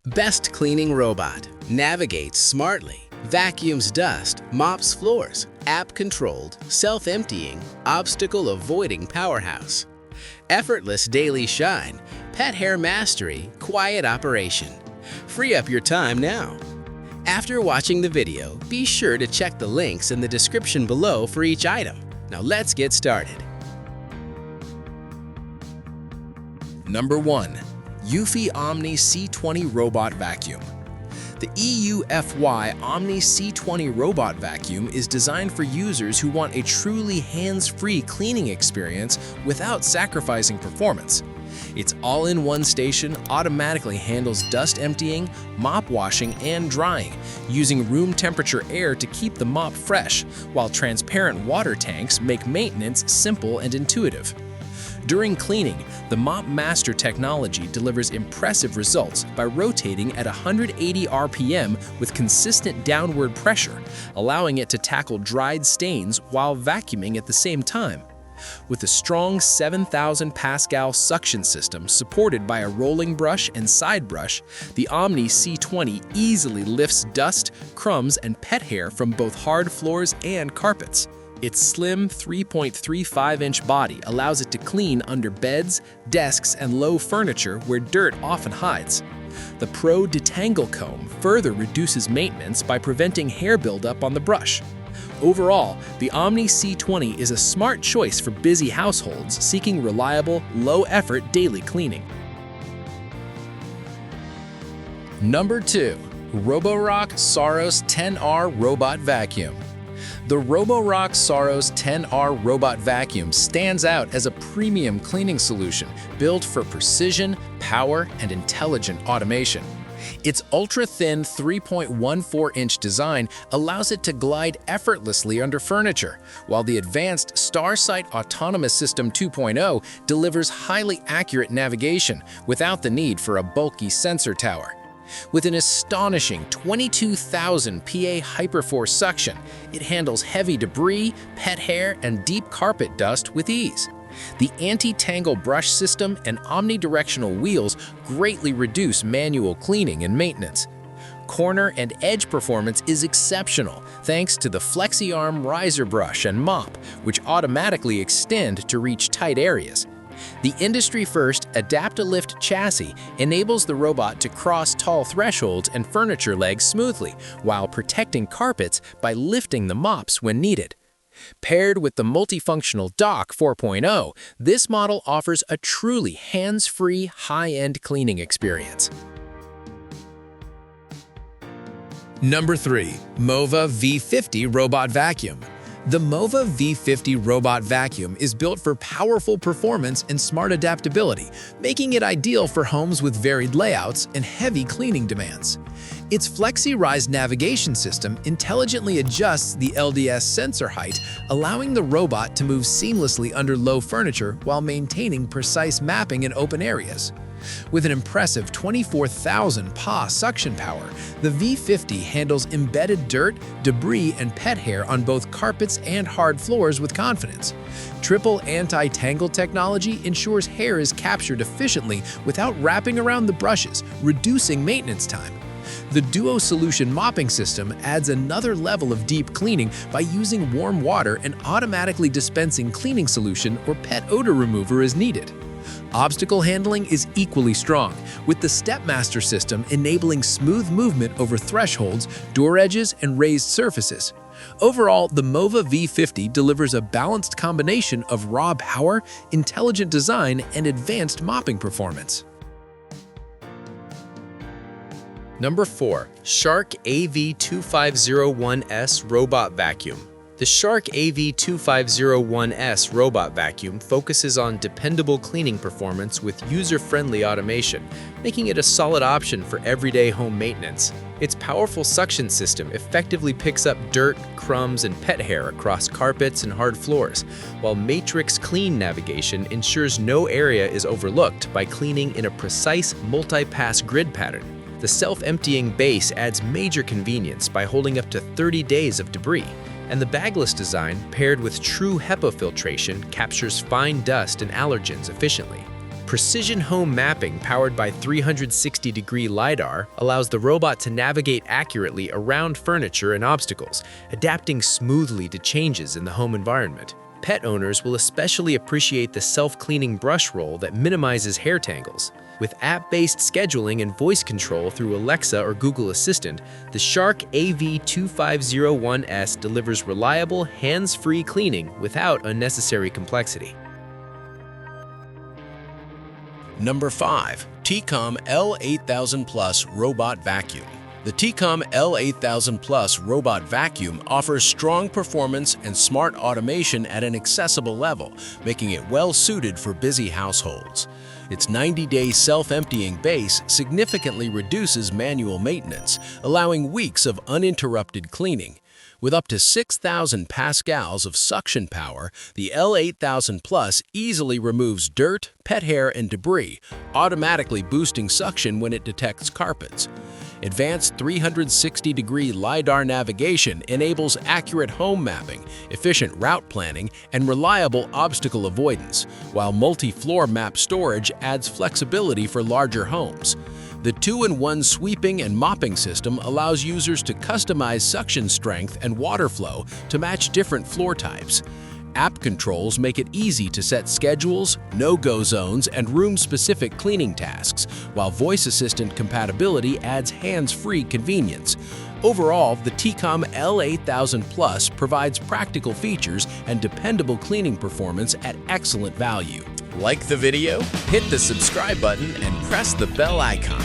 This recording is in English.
Best cleaning robot. Navigates smartly. Vacuums dust, mops floors. App-controlled, self-emptying, obstacle-avoiding powerhouse. Effortless daily shine. Pet hair mastery. Quiet operation. Free up your time now. After watching the video, be sure to check the links in the description below for each item. Now let's get started. Number 1. Eufy Omni C20 Robot Vacuum. The Eufy Omni C20 Robot Vacuum is designed for users who want a truly hands-free cleaning experience without sacrificing performance. Its all-in-one station automatically handles dust emptying, mop washing, and drying, using room temperature air to keep the mop fresh, while transparent water tanks make maintenance simple and intuitive. During cleaning, the Mop Master technology delivers impressive results by rotating at 180 RPM with consistent downward pressure, allowing it to tackle dried stains while vacuuming at the same time. With a strong 7,000 Pascal suction system supported by a rolling brush and side brush, the Omni C20 easily lifts dust, crumbs, and pet hair from both hard floors and carpets. Its slim 3.35-inch body allows it to clean under beds, desks, and low furniture where dirt often hides. The Pro Detangle Comb further reduces maintenance by preventing hair buildup on the brush. Overall, the Omni C20 is a smart choice for busy households seeking reliable, low-effort daily cleaning. Number 2. Roborock Saros 10R Robot Vacuum. The Roborock Saros 10R Robot Vacuum stands out as a premium cleaning solution built for precision, power, and intelligent automation. Its ultra-thin 3.14-inch design allows it to glide effortlessly under furniture, while the advanced StarSight Autonomous System 2.0 delivers highly accurate navigation without the need for a bulky sensor tower. With an astonishing 22,000 PA Hyperforce suction, it handles heavy debris, pet hair, and deep carpet dust with ease. The anti-tangle brush system and omnidirectional wheels greatly reduce manual cleaning and maintenance. Corner and edge performance is exceptional thanks to the FlexiArm riser brush and mop, which automatically extend to reach tight areas. The industry-first Adapt-A-Lift chassis enables the robot to cross tall thresholds and furniture legs smoothly, while protecting carpets by lifting the mops when needed. Paired with the multifunctional Dock 4.0, this model offers a truly hands-free, high-end cleaning experience. Number 3. Mova V50 Robot Vacuum. The Mova V50 Robot Vacuum is built for powerful performance and smart adaptability, making it ideal for homes with varied layouts and heavy cleaning demands. Its FlexiRise navigation system intelligently adjusts the LDS sensor height, allowing the robot to move seamlessly under low furniture while maintaining precise mapping in open areas. With an impressive 24,000 PA suction power, the V50 handles embedded dirt, debris, and pet hair on both carpets and hard floors with confidence. Triple anti-tangle technology ensures hair is captured efficiently without wrapping around the brushes, reducing maintenance time. The Duo Solution mopping system adds another level of deep cleaning by using warm water and automatically dispensing cleaning solution or pet odor remover as needed. Obstacle handling is equally strong, with the Stepmaster system enabling smooth movement over thresholds, door edges, and raised surfaces. Overall, the Mova V50 delivers a balanced combination of raw power, intelligent design, and advanced mopping performance. Number 4. Shark AV2501S Robot Vacuum. The Shark AV2501S Robot Vacuum focuses on dependable cleaning performance with user-friendly automation, making it a solid option for everyday home maintenance. Its powerful suction system effectively picks up dirt, crumbs, and pet hair across carpets and hard floors, while Matrix Clean navigation ensures no area is overlooked by cleaning in a precise multi-pass grid pattern. The self-emptying base adds major convenience by holding up to 30 days of debris, and the bagless design, paired with true HEPA filtration, captures fine dust and allergens efficiently. Precision home mapping powered by 360-degree LiDAR allows the robot to navigate accurately around furniture and obstacles, adapting smoothly to changes in the home environment. Pet owners will especially appreciate the self-cleaning brush roll that minimizes hair tangles. With app-based scheduling and voice control through Alexa or Google Assistant, the Shark AV2501S delivers reliable, hands-free cleaning without unnecessary complexity. Number 5. Tikom L8000 Plus Robot Vacuum. The Tikom L8000 Plus Robot Vacuum offers strong performance and smart automation at an accessible level, making it well-suited for busy households. Its 90-day self-emptying base significantly reduces manual maintenance, allowing weeks of uninterrupted cleaning. With up to 6,000 pascals of suction power, the L8000 Plus easily removes dirt, pet hair, and debris, automatically boosting suction when it detects carpets. Advanced 360-degree LiDAR navigation enables accurate home mapping, efficient route planning, and reliable obstacle avoidance, while multi-floor map storage adds flexibility for larger homes. The 2-in-1 sweeping and mopping system allows users to customize suction strength and water flow to match different floor types. App controls make it easy to set schedules, no-go zones, and room-specific cleaning tasks, while voice assistant compatibility adds hands-free convenience. Overall, the Tikom L8000 Plus provides practical features and dependable cleaning performance at excellent value. Like the video? Hit the subscribe button and press the bell icon.